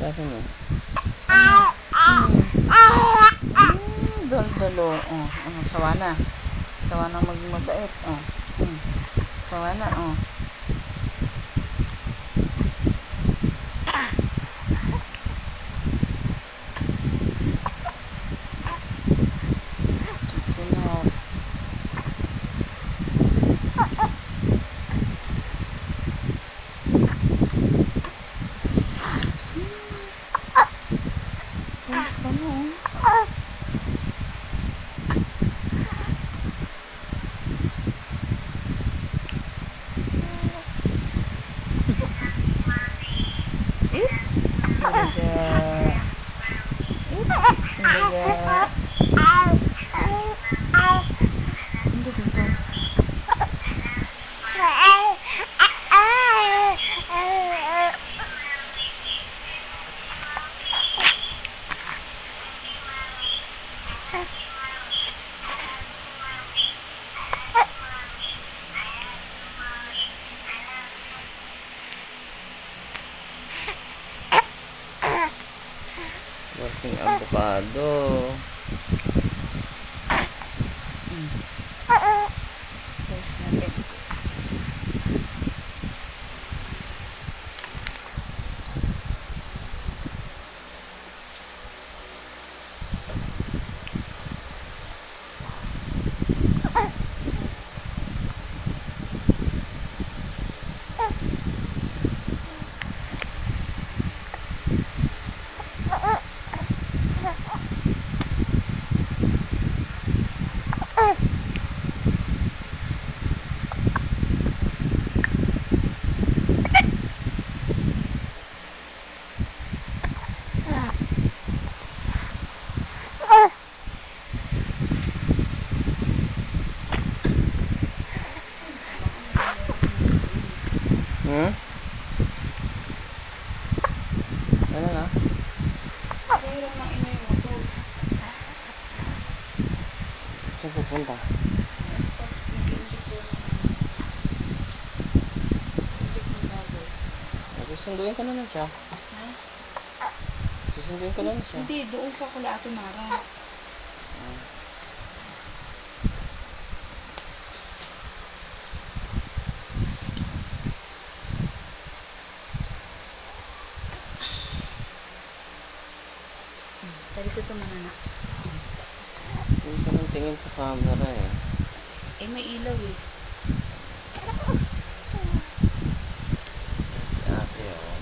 sa akin, oh. Dol-dolo. Sawa na. Sawa na maging mabait. Sawa na, Sinok. Yes, ka na, Hindi dito. Working avocado. Close natin. Ano na? Saan pupunta? Susunduin ko naman siya. Susunduin ko naman siya. Hindi, doon sa kala Ate Mara. Talikod ka man, anak. Hindi ka nang tingin sa camera, eh. May ilaw, eh. Si ate, oh.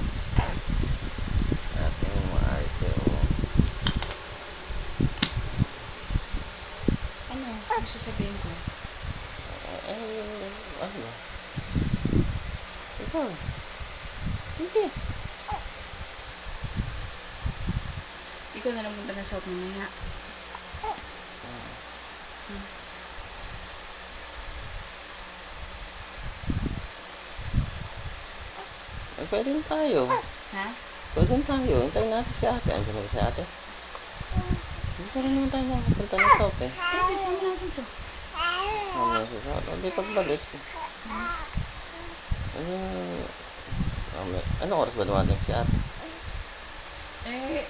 Ate mo maarte, oh. Ano sasabihin ko? Ano? Ikaw. Sige. Ikaw na lang punta ng South mamaya. Pwede tayo. Ha? Pwede tayo. Hintayin natin si ate. Andiyan ba si ate? Hindi pa rin naman tayo makapunta ng South, eh. Sama natin to. Ano si South? Hindi pagbalik. Ano oras ba dumating si ate?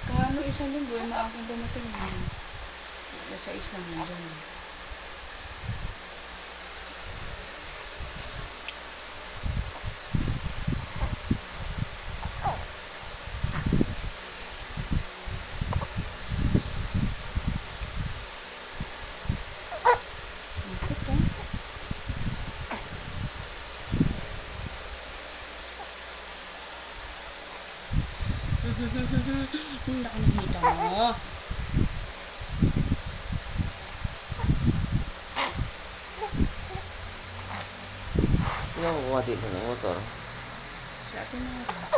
Kahano isang linggo, maagang dumating yun. Sa isang nandun. Hindi ako nakita mo. Sino kukuha dito ng motor? Sa atin na.